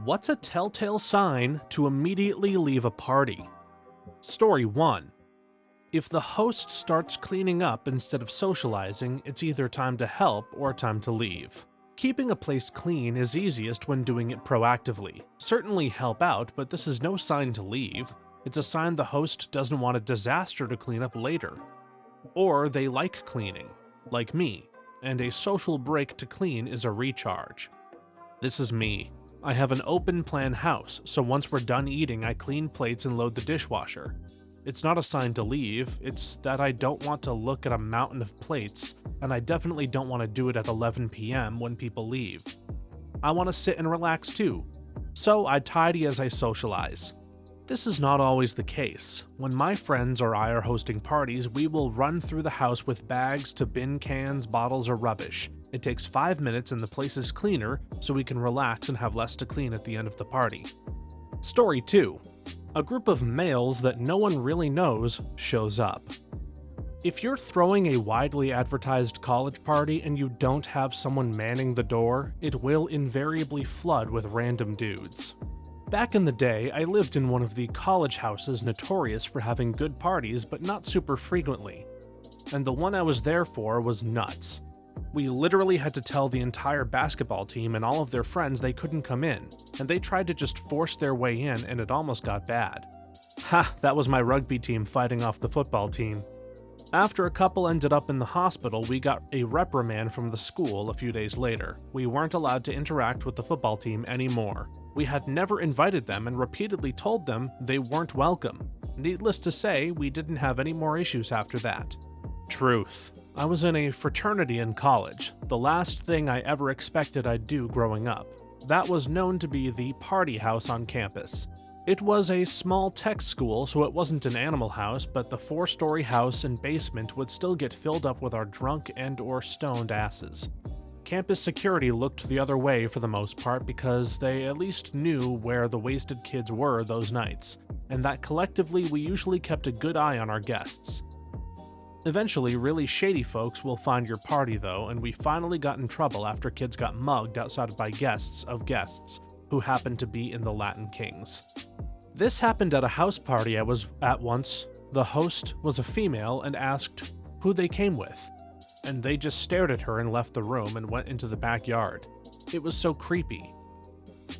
What's a telltale sign to immediately leave a party? Story 1. If the host starts cleaning up instead of socializing, it's either time to help or time to leave. Keeping a place clean is easiest when doing it proactively. Certainly help out, but this is no sign to leave. It's a sign the host doesn't want a disaster to clean up later. Or they like cleaning, like me, and a social break to clean is a recharge. This is me. I have an open plan house, so once we're done eating, I clean plates and load the dishwasher. It's not a sign to leave, it's that I don't want to look at a mountain of plates, and I definitely don't want to do it at 11 p.m. when people leave. I want to sit and relax too, so I tidy as I socialize. This is not always the case. When my friends or I are hosting parties, we will run through the house with bags to bin cans, bottles, or rubbish. It takes 5 minutes and the place is cleaner, so we can relax and have less to clean at the end of the party. Story 2. A group of males that no one really knows shows up. If you're throwing a widely advertised college party and you don't have someone manning the door, it will invariably flood with random dudes. Back in the day, I lived in one of the college houses notorious for having good parties but not super frequently. And the one I was there for was nuts. We literally had to tell the entire basketball team and all of their friends they couldn't come in, and they tried to just force their way in and it almost got bad. Ha, that was my rugby team fighting off the football team. After a couple ended up in the hospital, we got a reprimand from the school a few days later. We weren't allowed to interact with the football team anymore. We had never invited them and repeatedly told them they weren't welcome. Needless to say, we didn't have any more issues after that. Truth. I was in a fraternity in college, the last thing I ever expected I'd do growing up. That was known to be the party house on campus. It was a small tech school, so it wasn't an animal house, but the 4-story house and basement would still get filled up with our drunk and/or stoned asses. Campus security looked the other way for the most part because they at least knew where the wasted kids were those nights, and that collectively we usually kept a good eye on our guests. Eventually, really shady folks will find your party though, and we finally got in trouble after kids got mugged outside by guests of guests, who happened to be in the Latin Kings. This happened at a house party I was at once. The host was a female and asked who they came with, and they just stared at her and left the room and went into the backyard. It was so creepy.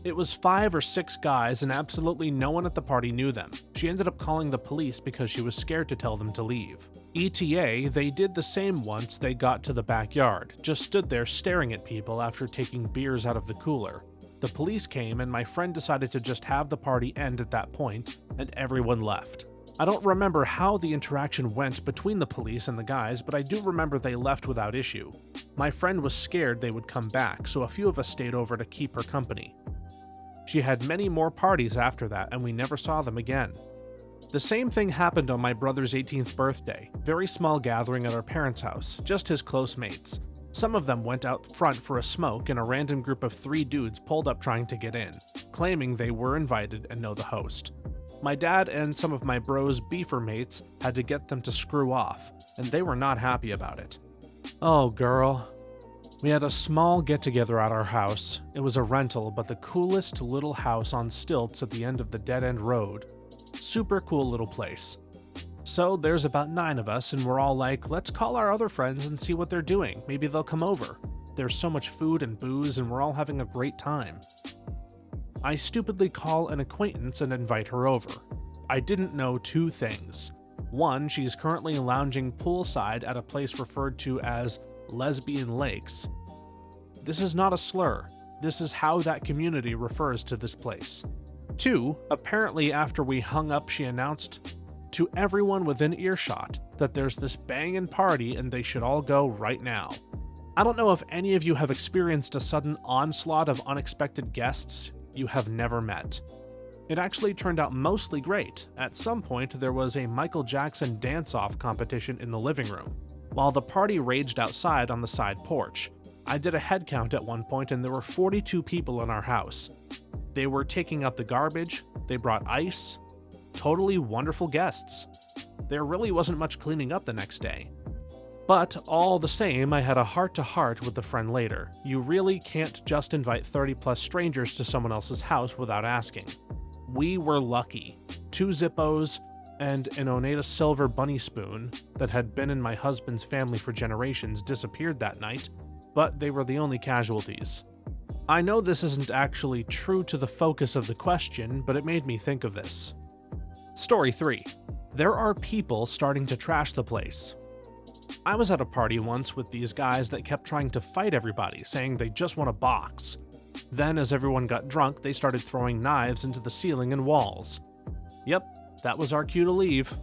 It was 5 or 6 guys and absolutely no one at the party knew them. She ended up calling the police because she was scared to tell them to leave. ETA, they did the same once they got to the backyard, just stood there staring at people after taking beers out of the cooler. The police came and my friend decided to just have the party end at that point, and everyone left. I don't remember how the interaction went between the police and the guys, but I do remember they left without issue. My friend was scared they would come back, so a few of us stayed over to keep her company. She had many more parties after that, and we never saw them again. The same thing happened on my brother's 18th birthday. Very small gathering at our parents' house, just his close mates. Some of them went out front for a smoke and a random group of 3 dudes pulled up trying to get in, claiming they were invited and know the host. My dad and some of my bro's beefer mates had to get them to screw off, and they were not happy about it. Oh girl. We had a small get-together at our house. It was a rental, but the coolest little house on stilts at the end of the dead-end road. Super cool little place. So there's about 9 of us, and we're all like, let's call our other friends and see what they're doing. Maybe they'll come over. There's so much food and booze, and we're all having a great time. I stupidly call an acquaintance and invite her over. I didn't know 2 things. 1, she's currently lounging poolside at a place referred to as Lesbian Lakes. This is not a slur. This is how that community refers to this place. 2, apparently after we hung up she announced to everyone within earshot that there's this bangin' party and they should all go right now. I don't know if any of you have experienced a sudden onslaught of unexpected guests you have never met. It actually turned out mostly great. At some point, there was a Michael Jackson dance-off competition in the living room, while the party raged outside on the side porch. I did a head count at one point and there were 42 people in our house. They were taking out the garbage, they brought ice. Totally wonderful guests. There really wasn't much cleaning up the next day. But all the same, I had a heart-to-heart with the friend later. You really can't just invite 30-plus strangers to someone else's house without asking. We were lucky. 2 Zippos and an Oneida silver bunny spoon that had been in my husband's family for generations disappeared that night, but they were the only casualties. I know this isn't actually true to the focus of the question, but it made me think of this. Story 3. There are people starting to trash the place. I was at a party once with these guys that kept trying to fight everybody, saying they just want a box. Then, as everyone got drunk, they started throwing knives into the ceiling and walls. Yep, that was our cue to leave.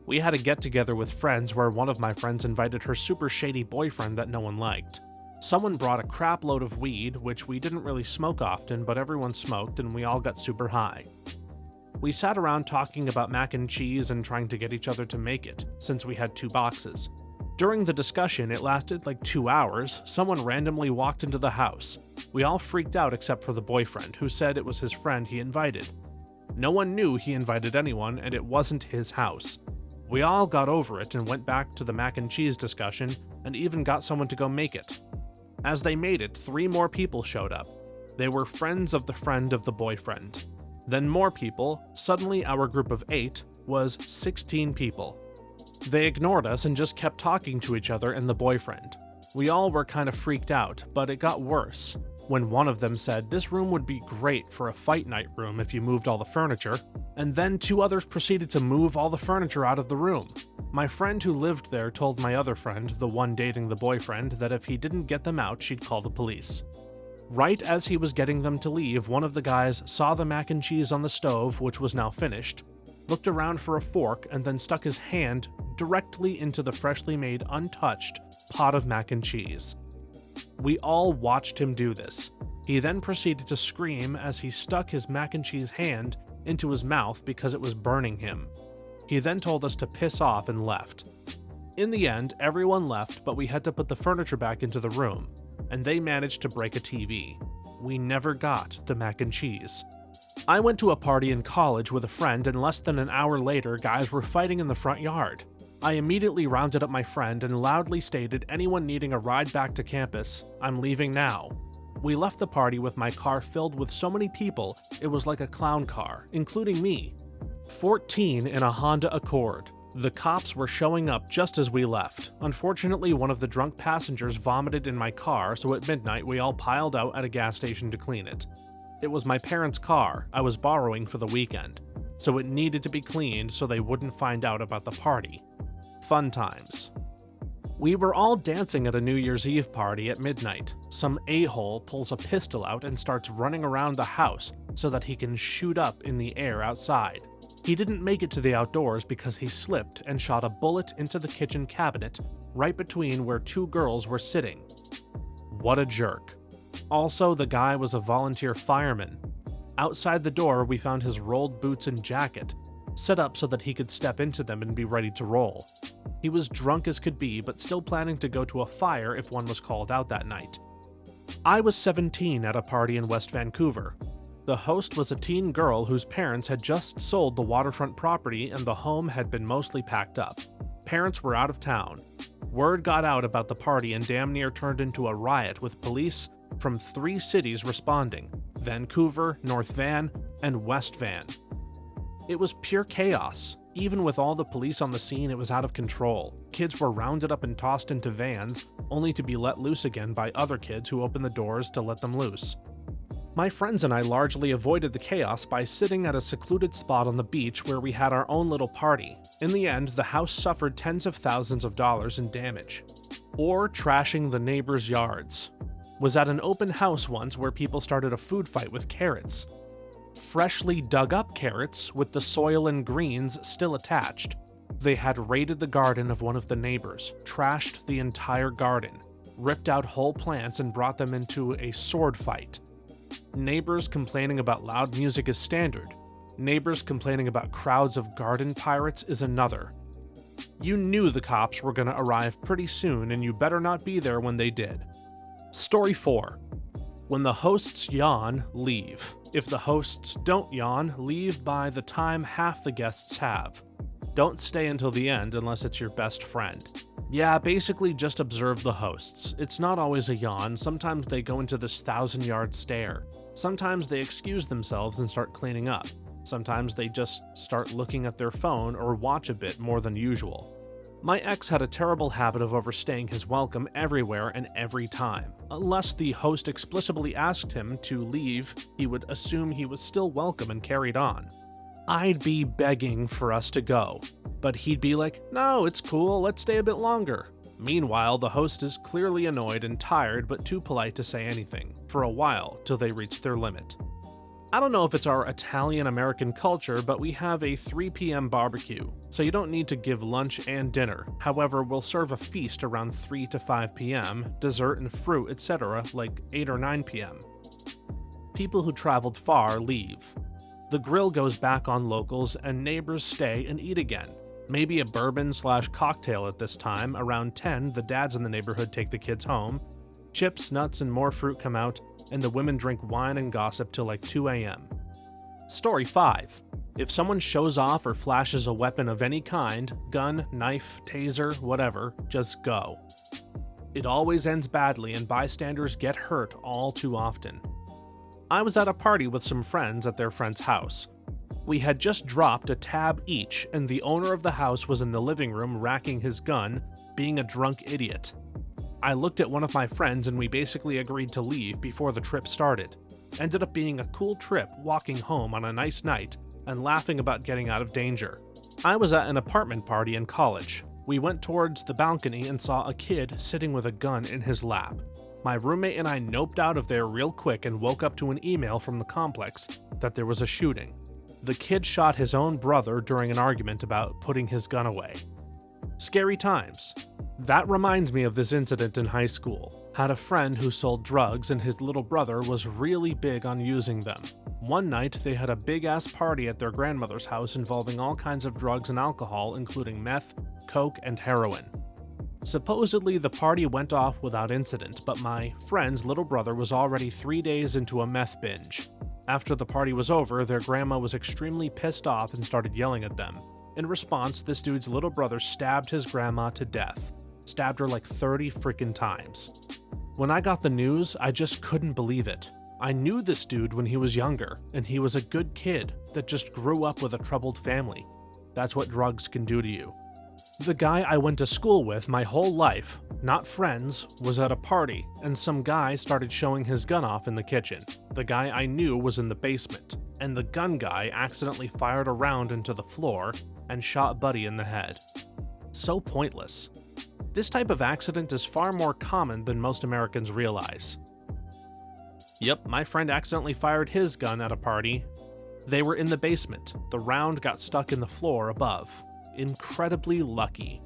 We had a get-together with friends where one of my friends invited her super shady boyfriend that no one liked. Someone brought a crap load of weed, which we didn't really smoke often, but everyone smoked and we all got super high. We sat around talking about mac and cheese and trying to get each other to make it, since we had 2 boxes. During the discussion, it lasted like 2 hours, someone randomly walked into the house. We all freaked out except for the boyfriend, who said it was his friend he invited. No one knew he invited anyone, and it wasn't his house. We all got over it and went back to the mac and cheese discussion, and even got someone to go make it. As they made it, 3 more people showed up. They were friends of the friend of the boyfriend. Then more people. Suddenly our group of 8 was 16 people. They ignored us and just kept talking to each other and the boyfriend. We all were kind of freaked out, but it got worse when one of them said this room would be great for a fight night room if you moved all the furniture, and then 2 others proceeded to move all the furniture out of the room. My friend who lived there told my other friend, the one dating the boyfriend, that if he didn't get them out, she'd call the police. Right as he was getting them to leave, one of the guys saw the mac and cheese on the stove, which was now finished, looked around for a fork, and then stuck his hand directly into the freshly made, untouched pot of mac and cheese. We all watched him do this. He then proceeded to scream as he stuck his mac and cheese hand into his mouth because it was burning him. He then told us to piss off and left. In the end, everyone left, but we had to put the furniture back into the room, and they managed to break a TV. We never got the mac and cheese. I went to a party in college with a friend, and less than an hour later, guys were fighting in the front yard. I immediately rounded up my friend and loudly stated, anyone needing a ride back to campus, I'm leaving now. We left the party with my car filled with so many people, it was like a clown car, including me. 14 in a Honda Accord. The cops were showing up just as we left. Unfortunately, one of the drunk passengers vomited in my car, so at midnight we all piled out at a gas station to clean it. It was my parents' car I was borrowing for the weekend, so it needed to be cleaned so they wouldn't find out about the party. Fun times. We were all dancing at a New Year's Eve party at midnight. Some a-hole pulls a pistol out and starts running around the house so that he can shoot up in the air outside. He didn't make it to the outdoors because he slipped and shot a bullet into the kitchen cabinet right between where 2 girls were sitting. What a jerk. Also, the guy was a volunteer fireman. Outside the door, we found his rolled boots and jacket, set up so that he could step into them and be ready to roll. He was drunk as could be, but still planning to go to a fire if one was called out that night. I was 17 at a party in West Vancouver. The host was a teen girl whose parents had just sold the waterfront property and the home had been mostly packed up. Parents were out of town. Word got out about the party and damn near turned into a riot with police from 3 cities responding: Vancouver, North Van, and West Van. It was pure chaos. Even with all the police on the scene, it was out of control. Kids were rounded up and tossed into vans, only to be let loose again by other kids who opened the doors to let them loose. My friends and I largely avoided the chaos by sitting at a secluded spot on the beach where we had our own little party. In the end, the house suffered tens of thousands of dollars in damage. Or trashing the neighbors' yards. Was at an open house once where people started a food fight with carrots. Freshly dug up carrots with the soil and greens still attached. They had raided the garden of one of the neighbors, trashed the entire garden, ripped out whole plants and brought them into a sword fight. Neighbors complaining about loud music is standard. Neighbors complaining about crowds of garden pirates is another. You knew the cops were gonna arrive pretty soon and you better not be there when they did. Story 4. When the hosts yawn, leave. If the hosts don't yawn, leave by the time half the guests have. Don't stay until the end unless it's your best friend. Yeah, basically just observe the hosts. It's not always a yawn, sometimes they go into this 1,000-yard stare. Sometimes they excuse themselves and start cleaning up. Sometimes they just start looking at their phone or watch a bit more than usual. My ex had a terrible habit of overstaying his welcome everywhere and every time. Unless the host explicitly asked him to leave, he would assume he was still welcome and carried on. I'd be begging for us to go, but he'd be like, "No, it's cool, let's stay a bit longer." Meanwhile, the host is clearly annoyed and tired but too polite to say anything, for a while, till they reach their limit. I don't know if it's our Italian-American culture, but we have a 3 p.m. barbecue, so you don't need to give lunch and dinner. However, we'll serve a feast around 3 to 5 p.m., dessert and fruit, etc., like 8 or 9 p.m. People who traveled far leave. The grill goes back on locals and neighbors stay and eat again. Maybe a bourbon/cocktail at this time. Around 10, the dads in the neighborhood take the kids home. Chips, nuts, and more fruit come out, and the women drink wine and gossip till like 2 a.m. Story 5. If someone shows off or flashes a weapon of any kind, gun, knife, taser, whatever, just go. It always ends badly and bystanders get hurt all too often. I was at a party with some friends at their friend's house. We had just dropped a tab each, and the owner of the house was in the living room racking his gun, being a drunk idiot. I looked at one of my friends and we basically agreed to leave before the trip started. Ended up being a cool trip walking home on a nice night and laughing about getting out of danger. I was at an apartment party in college. We went towards the balcony and saw a kid sitting with a gun in his lap. My roommate and I noped out of there real quick and woke up to an email from the complex that there was a shooting. The kid shot his own brother during an argument about putting his gun away. Scary times. That reminds me of this incident in high school. Had a friend who sold drugs and his little brother was really big on using them. One night they had a big-ass party at their grandmother's house involving all kinds of drugs and alcohol, including meth, coke, and heroin. Supposedly the party went off without incident, but my friend's little brother was already 3 days into a meth binge. After the party was over, their grandma was extremely pissed off and started yelling at them. In response, this dude's little brother stabbed his grandma to death. Stabbed her like 30 freaking times. When I got the news, I just couldn't believe it. I knew this dude when he was younger, and he was a good kid that just grew up with a troubled family. That's what drugs can do to you. The guy I went to school with my whole life, not friends, was at a party, and some guy started showing his gun off in the kitchen. The guy I knew was in the basement, and the gun guy accidentally fired a round into the floor and shot Buddy in the head. So pointless. This type of accident is far more common than most Americans realize. Yep, my friend accidentally fired his gun at a party. They were in the basement. The round got stuck in the floor above. Incredibly lucky.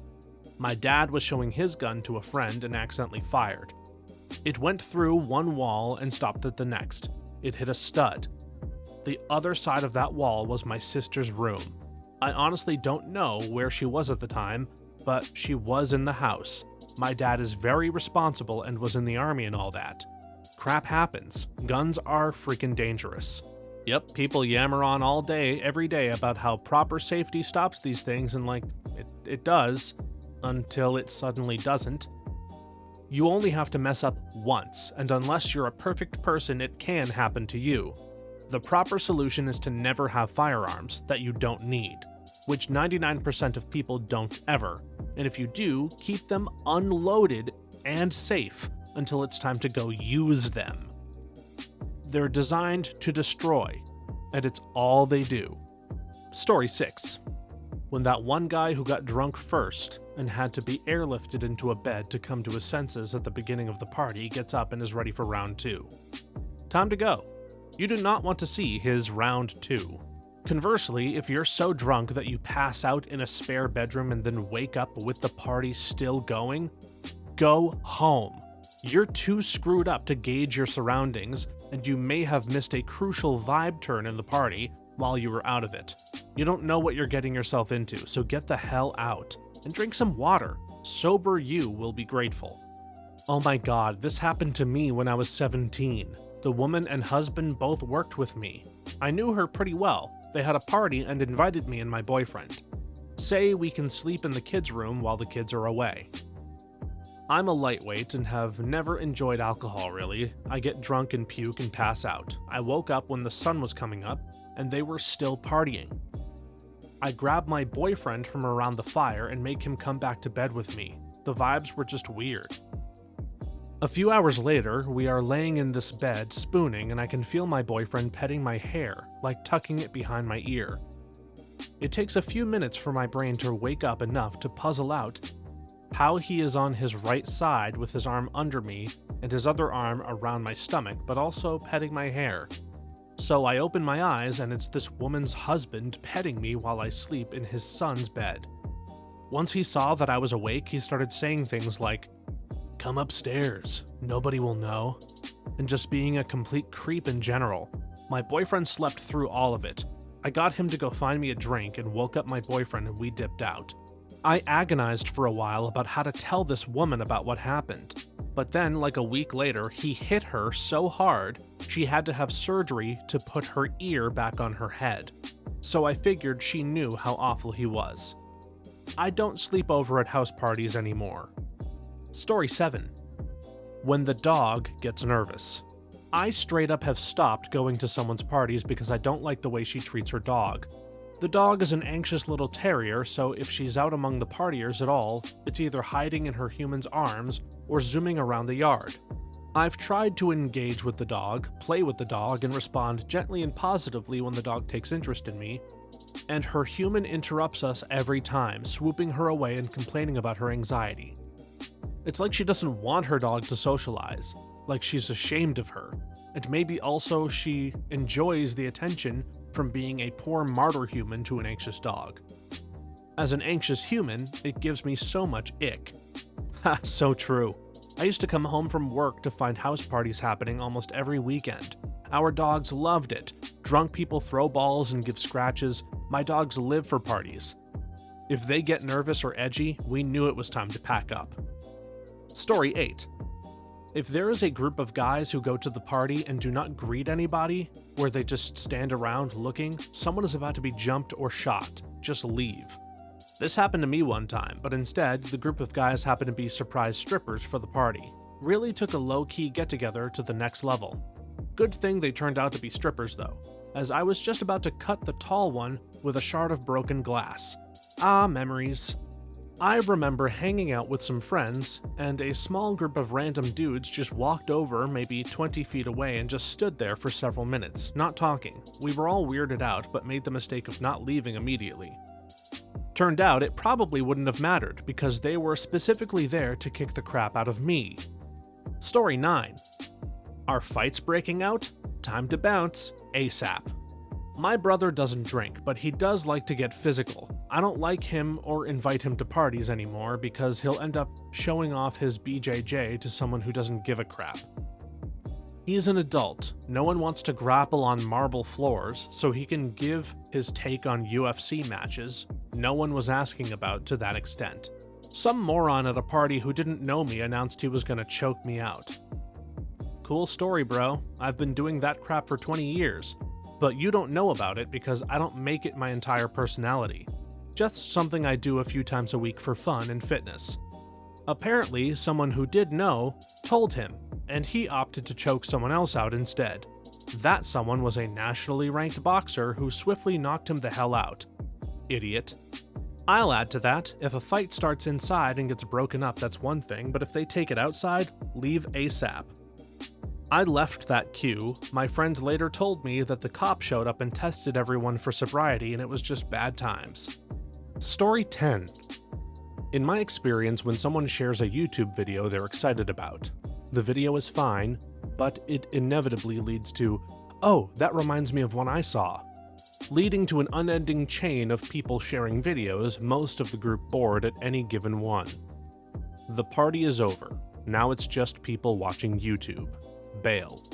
My dad was showing his gun to a friend and accidentally fired. It went through one wall and stopped at the next. It hit a stud. The other side of that wall was my sister's room. I honestly don't know where she was at the time, but she was in the house. My dad is very responsible and was in the army and all that. Crap happens. Guns are freaking dangerous. Yep, people yammer on all day, every day about how proper safety stops these things, and it does, until it suddenly doesn't. You only have to mess up once, and unless you're a perfect person, it can happen to you. The proper solution is to never have firearms that you don't need, which 99% of people don't ever, and if you do, keep them unloaded and safe until it's time to go use them. They're designed to destroy, and it's all they do. Story 6. When that one guy who got drunk first and had to be airlifted into a bed to come to his senses at the beginning of the party gets up and is ready for round 2. Time to go. You do not want to see his round 2. Conversely, if you're so drunk that you pass out in a spare bedroom and then wake up with the party still going, go home. You're too screwed up to gauge your surroundings, and you may have missed a crucial vibe turn in the party while you were out of it. You don't know what you're getting yourself into, so get the hell out. And drink some water. Sober you will be grateful. Oh my god, this happened to me when I was 17. The woman and husband both worked with me. I knew her pretty well. They had a party and invited me and my boyfriend. Say we can sleep in the kids' room while the kids are away. I'm a lightweight and have never enjoyed alcohol really. I get drunk and puke and pass out. I woke up when the sun was coming up, and they were still partying. I grab my boyfriend from around the fire and make him come back to bed with me. The vibes were just weird. A few hours later, we are laying in this bed, spooning, and I can feel my boyfriend petting my hair, like tucking it behind my ear. It takes a few minutes for my brain to wake up enough to puzzle out how he is on his right side with his arm under me and his other arm around my stomach, but also petting my hair. So I open my eyes and it's this woman's husband petting me while I sleep in his son's bed. Once he saw that I was awake, he started saying things like, "Come upstairs, nobody will know," and just being a complete creep in general. My boyfriend slept through all of it. I got him to go find me a drink and woke up my boyfriend and we dipped out. I agonized for a while about how to tell this woman about what happened, but then like a week later, he hit her so hard she had to have surgery to put her ear back on her head. So I figured she knew how awful he was. I don't sleep over at house parties anymore. Story 7. When the dog gets nervous. I straight up have stopped going to someone's parties because I don't like the way she treats her dog. The dog is an anxious little terrier, so if she's out among the partiers at all, it's either hiding in her human's arms or zooming around the yard. I've tried to engage with the dog, play with the dog, and respond gently and positively when the dog takes interest in me, and her human interrupts us every time, swooping her away and complaining about her anxiety. It's like she doesn't want her dog to socialize, like she's ashamed of her, and maybe also she enjoys the attention from being a poor martyr human to an anxious dog. As an anxious human, it gives me so much ick. Ha, so true. I used to come home from work to find house parties happening almost every weekend. Our dogs loved it. Drunk people throw balls and give scratches. My dogs live for parties. If they get nervous or edgy, we knew it was time to pack up. Story 8. If there is a group of guys who go to the party and do not greet anybody, where they just stand around looking, someone is about to be jumped or shot. Just leave. This happened to me one time, but instead, the group of guys happened to be surprise strippers for the party. Really took a low-key get-together to the next level. Good thing they turned out to be strippers though, as I was just about to cut the tall one with a shard of broken glass. Ah, memories. I remember hanging out with some friends, and a small group of random dudes just walked over maybe 20 feet away and just stood there for several minutes, not talking. We were all weirded out, but made the mistake of not leaving immediately. Turned out it probably wouldn't have mattered, because they were specifically there to kick the crap out of me. Story 9. Are fights breaking out? Time to bounce, ASAP. My brother doesn't drink, but he does like to get physical. I don't like him or invite him to parties anymore because he'll end up showing off his BJJ to someone who doesn't give a crap. He's an adult. No one wants to grapple on marble floors, so he can give his take on UFC matches no one was asking about to that extent. Some moron at a party who didn't know me announced he was gonna choke me out. Cool story, bro. I've been doing that crap for 20 years. But you don't know about it because I don't make it my entire personality. Just something I do a few times a week for fun and fitness. Apparently, someone who did know told him, and he opted to choke someone else out instead. That someone was a nationally ranked boxer who swiftly knocked him the hell out. Idiot. I'll add to that, if a fight starts inside and gets broken up, that's one thing, but if they take it outside, leave ASAP. I left that queue. My friend later told me that the cop showed up and tested everyone for sobriety and it was just bad times. Story 10. In my experience, when someone shares a YouTube video they're excited about, the video is fine, but it inevitably leads to, "Oh, that reminds me of one I saw," leading to an unending chain of people sharing videos, most of the group bored at any given one. The party is over. Now it's just people watching YouTube. Bail.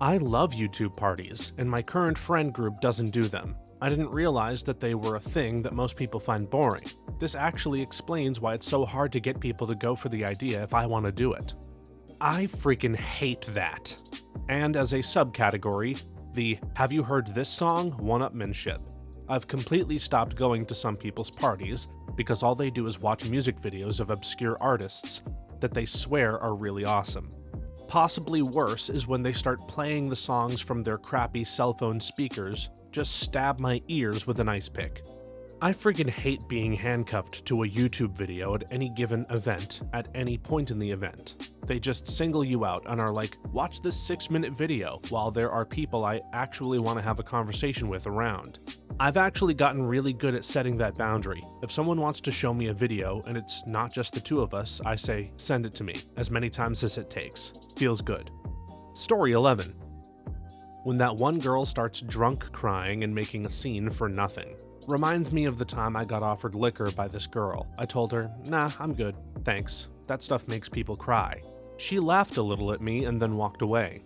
I love YouTube parties, and my current friend group doesn't do them. I didn't realize that they were a thing that most people find boring. This actually explains why it's so hard to get people to go for the idea if I want to do it. I freaking hate that. And as a subcategory, the "have you heard this song?" one-upmanship. I've completely stopped going to some people's parties because all they do is watch music videos of obscure artists, that they swear are really awesome. Possibly worse is when they start playing the songs from their crappy cell phone speakers, just stab my ears with an ice pick. I friggin' hate being handcuffed to a YouTube video at any given event, at any point in the event. They just single you out and are like, watch this 6-minute video, while there are people I actually want to have a conversation with around. I've actually gotten really good at setting that boundary. If someone wants to show me a video and it's not just the two of us, I say, send it to me, as many times as it takes. Feels good. Story 11. When that one girl starts drunk crying and making a scene for nothing. Reminds me of the time I got offered liquor by this girl. I told her, nah, I'm good, thanks. That stuff makes people cry. She laughed a little at me and then walked away.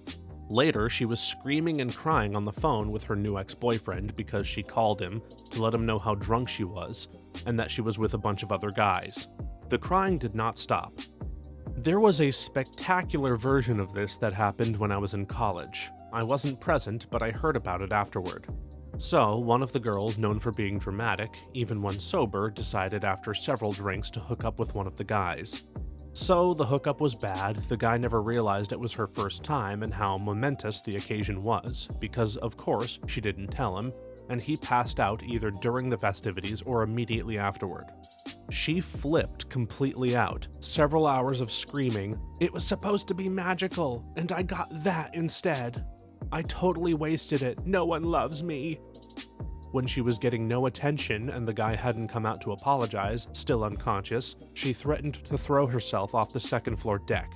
Later, she was screaming and crying on the phone with her new ex-boyfriend because she called him to let him know how drunk she was and that she was with a bunch of other guys. The crying did not stop. There was a spectacular version of this that happened when I was in college. I wasn't present, but I heard about it afterward. So, one of the girls, known for being dramatic, even when sober, decided after several drinks to hook up with one of the guys. So, the hookup was bad, the guy never realized it was her first time and how momentous the occasion was, because of course she didn't tell him, and he passed out either during the festivities or immediately afterward. She flipped completely out, several hours of screaming, "It was supposed to be magical, and I got that instead. I totally wasted it, no one loves me." When she was getting no attention and the guy hadn't come out to apologize, still unconscious, she threatened to throw herself off the second-floor deck.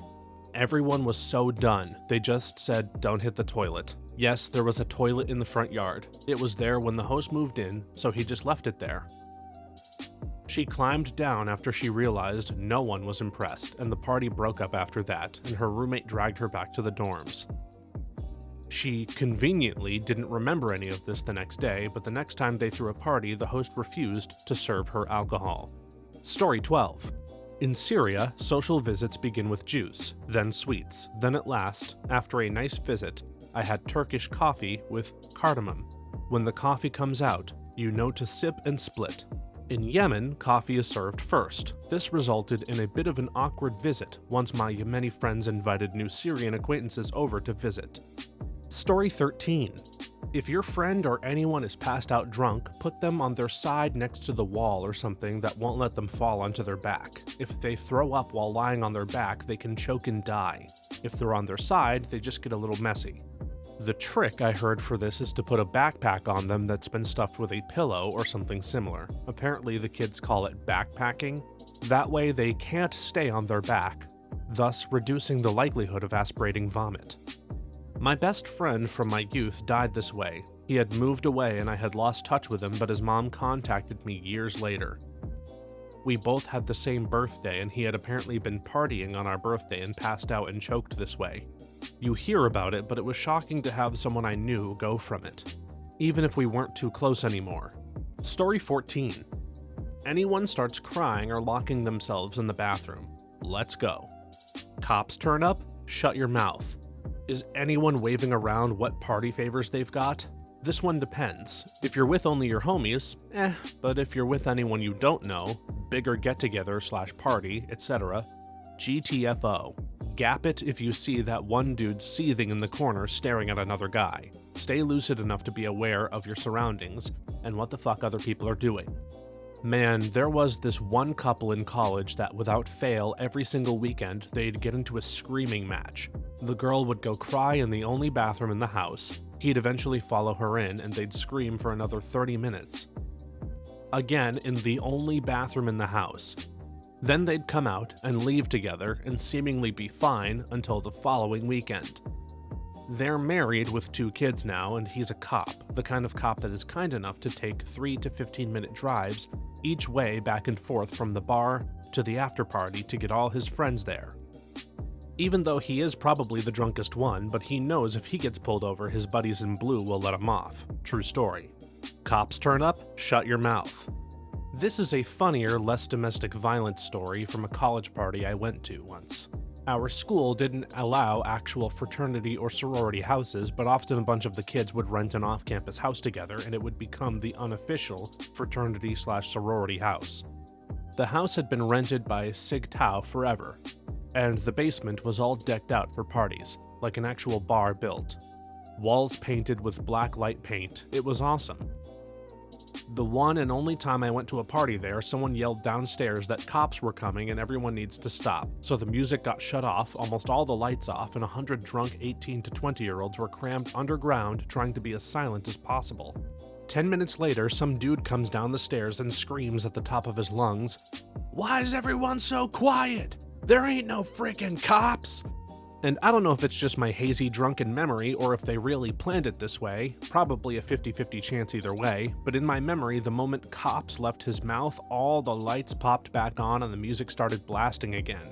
Everyone was so done, they just said, "Don't hit the toilet." Yes, there was a toilet in the front yard. It was there when the host moved in, so he just left it there. She climbed down after she realized no one was impressed, and the party broke up after that, and her roommate dragged her back to the dorms. She conveniently didn't remember any of this the next day, but the next time they threw a party, the host refused to serve her alcohol. Story 12. In Syria, social visits begin with juice, then sweets, then at last, after a nice visit, I had Turkish coffee with cardamom. When the coffee comes out, you know to sip and split. In Yemen, coffee is served first. This resulted in a bit of an awkward visit once my Yemeni friends invited new Syrian acquaintances over to visit. Story 13. If your friend or anyone is passed out drunk, put them on their side next to the wall or something that won't let them fall onto their back. If they throw up while lying on their back, they can choke and die. If they're on their side, they just get a little messy. The trick I heard for this is to put a backpack on them that's been stuffed with a pillow or something similar. Apparently the kids call it backpacking. That way they can't stay on their back, thus reducing the likelihood of aspirating vomit. My best friend from my youth died this way. He had moved away and I had lost touch with him, but his mom contacted me years later. We both had the same birthday and he had apparently been partying on our birthday and passed out and choked this way. You hear about it, but it was shocking to have someone I knew go from it, even if we weren't too close anymore. Story 14. Anyone starts crying or locking themselves in the bathroom. Let's go. Cops turn up? Shut your mouth. Is anyone waving around what party favors they've got? This one depends. If you're with only your homies, but if you're with anyone you don't know, bigger get-together/party, etc., GTFO. Gap it if you see that one dude seething in the corner staring at another guy. Stay lucid enough to be aware of your surroundings and what the fuck other people are doing. Man, there was this one couple in college that without fail every single weekend they'd get into a screaming match. The girl would go cry in the only bathroom in the house, he'd eventually follow her in and they'd scream for another 30 minutes. Again in the only bathroom in the house. Then they'd come out and leave together and seemingly be fine until the following weekend. They're married with 2 kids now and he's a cop, the kind of cop that is kind enough to take 3 to 15-minute drives each way back and forth from the bar to the after party to get all his friends there. Even though he is probably the drunkest one, but he knows if he gets pulled over, his buddies in blue will let him off. True story. Cops turn up? Shut your mouth. This is a funnier, less domestic violence story from a college party I went to once. Our school didn't allow actual fraternity or sorority houses, but often a bunch of the kids would rent an off-campus house together and it would become the unofficial fraternity/sorority house. The house had been rented by Sig Tau forever. and the basement was all decked out for parties, like an actual bar built. Walls painted with black light paint. It was awesome. The one and only time I went to a party there, someone yelled downstairs that cops were coming and everyone needs to stop. So the music got shut off, almost all the lights off, and 100 drunk 18 to 20-year-olds were crammed underground trying to be as silent as possible. 10 minutes later, some dude comes down the stairs and screams at the top of his lungs, "Why is everyone so quiet? There ain't no freaking cops!" And I don't know if it's just my hazy drunken memory or if they really planned it this way, probably a 50-50 chance either way, but in my memory, the moment cops left his mouth, all the lights popped back on and the music started blasting again.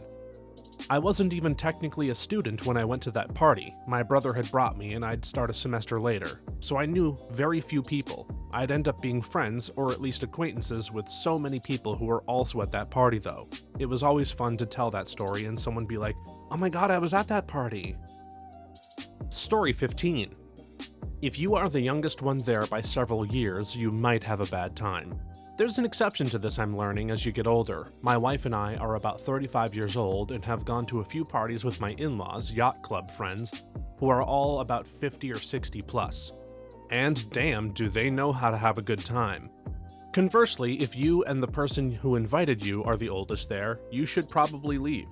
I wasn't even technically a student when I went to that party. My brother had brought me and I'd start a semester later, so I knew very few people. I'd end up being friends, or at least acquaintances, with so many people who were also at that party though. It was always fun to tell that story and someone be like, "Oh my god, I was at that party." Story 15. If you are the youngest one there by several years, you might have a bad time. There's an exception to this I'm learning as you get older. My wife and I are about 35 years old and have gone to a few parties with my in-laws, yacht club friends, who are all about 50 or 60 plus. And damn, do they know how to have a good time. Conversely, if you and the person who invited you are the oldest there, you should probably leave.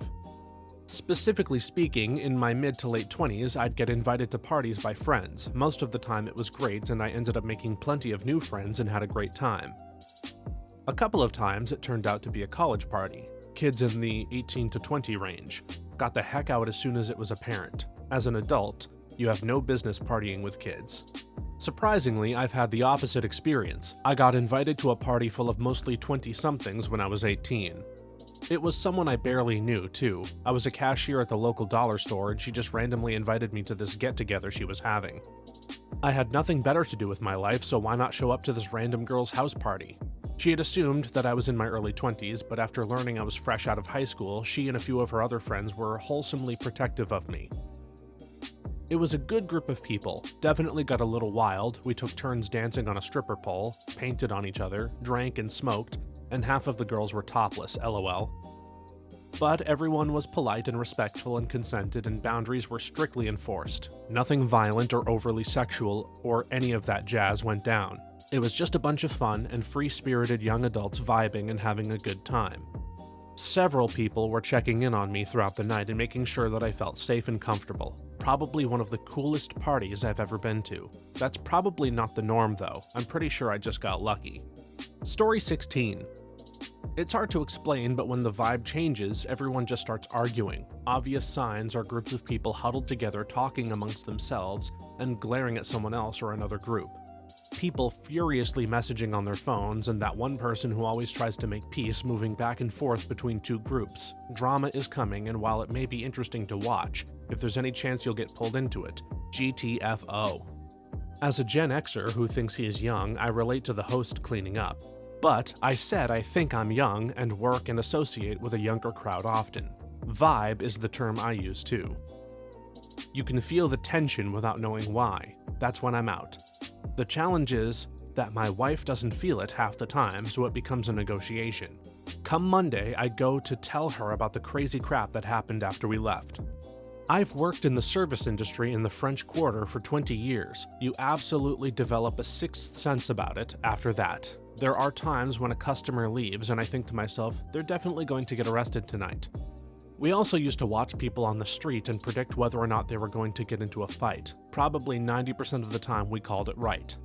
Specifically speaking, in my mid to late 20s, I'd get invited to parties by friends. Most of the time it was great and I ended up making plenty of new friends and had a great time. A couple of times it turned out to be a college party. Kids in the 18 to 20 range. Got the heck out as soon as it was apparent. As an adult, you have no business partying with kids. Surprisingly, I've had the opposite experience. I got invited to a party full of mostly 20-somethings when I was 18. It was someone I barely knew, too. I was a cashier at the local dollar store and she just randomly invited me to this get-together she was having. I had nothing better to do with my life, so why not show up to this random girl's house party? She had assumed that I was in my early 20s, but after learning I was fresh out of high school, she and a few of her other friends were wholesomely protective of me. It was a good group of people, definitely got a little wild. We took turns dancing on a stripper pole, painted on each other, drank and smoked, and half of the girls were topless, lol. But everyone was polite and respectful and consented, and boundaries were strictly enforced. Nothing violent or overly sexual or any of that jazz went down. It was just a bunch of fun and free-spirited young adults vibing and having a good time. Several people were checking in on me throughout the night and making sure that I felt safe and comfortable. Probably one of the coolest parties I've ever been to. That's probably not the norm though. I'm pretty sure I just got lucky. Story 16. It's hard to explain, but when the vibe changes, everyone just starts arguing. Obvious signs are groups of people huddled together talking amongst themselves and glaring at someone else or another group. People furiously messaging on their phones, and that one person who always tries to make peace moving back and forth between two groups. Drama is coming, and while it may be interesting to watch, if there's any chance you'll get pulled into it, GTFO. As a Gen Xer who thinks he is young, I relate to the host cleaning up. But I said I think I'm young and work and associate with a younger crowd often. Vibe is the term I use too. You can feel the tension without knowing why. That's when I'm out. The challenge is that my wife doesn't feel it half the time, so it becomes a negotiation. Come Monday, I go to tell her about the crazy crap that happened after we left. I've worked in the service industry in the French Quarter for 20 years. You absolutely develop a sixth sense about it after that. There are times when a customer leaves and I think to myself, they're definitely going to get arrested tonight. We also used to watch people on the street and predict whether or not they were going to get into a fight. Probably 90% of the time we called it right.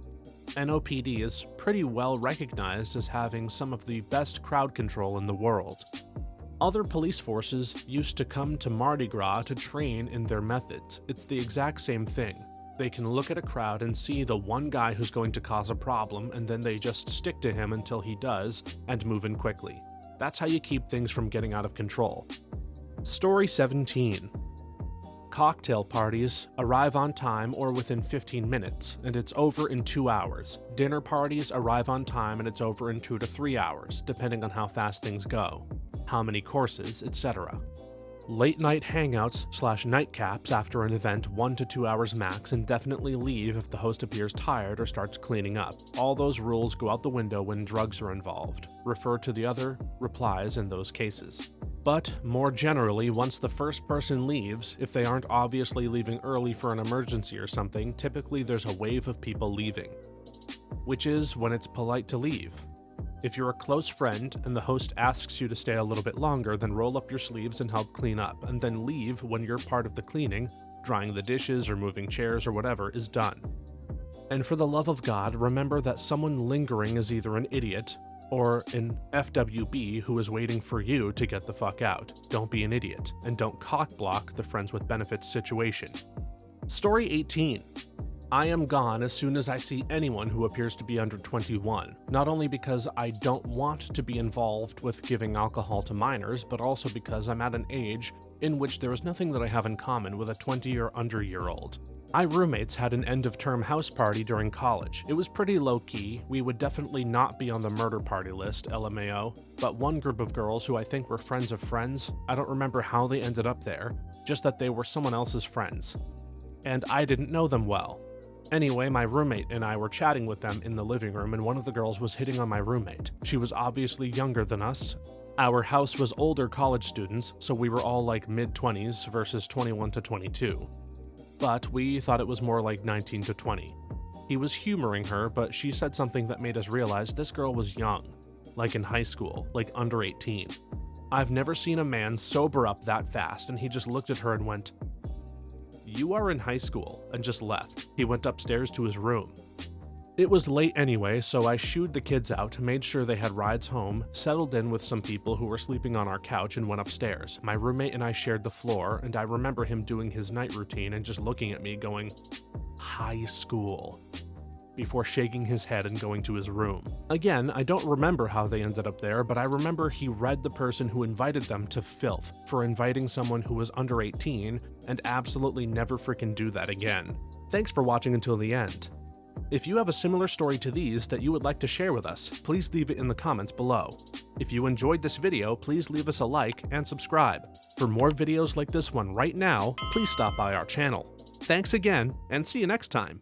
NOPD is pretty well recognized as having some of the best crowd control in the world. Other police forces used to come to Mardi Gras to train in their methods. It's the exact same thing. They can look at a crowd and see the one guy who's going to cause a problem, and then they just stick to him until he does and move in quickly. That's how you keep things from getting out of control. Story 17. Cocktail parties arrive on time or within 15 minutes, and it's over in 2 hours. Dinner parties arrive on time and it's over in 2 to 3 hours, depending on how fast things go, how many courses, etc. Late night hangouts / nightcaps after an event 1 to 2 hours max, and definitely leave if the host appears tired or starts cleaning up. All those rules go out the window when drugs are involved. Refer to the other replies in those cases. But more generally, once the first person leaves, if they aren't obviously leaving early for an emergency or something, typically there's a wave of people leaving, which is when it's polite to leave. If you're a close friend and the host asks you to stay a little bit longer, then roll up your sleeves and help clean up, and then leave when your part of the cleaning, drying the dishes or moving chairs or whatever, is done. And for the love of God, remember that someone lingering is either an idiot or an FWB who is waiting for you to get the fuck out. Don't be an idiot, and don't cock-block the friends with benefits situation. Story 18. I am gone as soon as I see anyone who appears to be under 21, not only because I don't want to be involved with giving alcohol to minors, but also because I'm at an age in which there is nothing that I have in common with a 20 or under-year-old. My roommates had an end-of-term house party during college. It was pretty low-key. We would definitely not be on the murder party list, LMAO, but one group of girls who I think were friends of friends, I don't remember how they ended up there, just that they were someone else's friends. And I didn't know them well. Anyway, my roommate and I were chatting with them in the living room, and one of the girls was hitting on my roommate. She was obviously younger than us. Our house was older college students, so we were all like mid-20s versus 21 to 22. But we thought it was more like 19 to 20. He was humoring her, but she said something that made us realize this girl was young, like in high school, like under 18. I've never seen a man sober up that fast, and he just looked at her and went, "You are in high school," and just left. He went upstairs to his room. It was late anyway, so I shooed the kids out, made sure they had rides home, settled in with some people who were sleeping on our couch, and went upstairs. My roommate and I shared the floor, and I remember him doing his night routine and just looking at me going, "High school," before shaking his head and going to his room. Again, I don't remember how they ended up there, but I remember he read the person who invited them to filth for inviting someone who was under 18 and absolutely never freaking do that again. Thanks for watching until the end. If you have a similar story to these that you would like to share with us, please leave it in the comments below. If you enjoyed this video, please leave us a like and subscribe. For more videos like this one right now, please stop by our channel. Thanks again, and see you next time.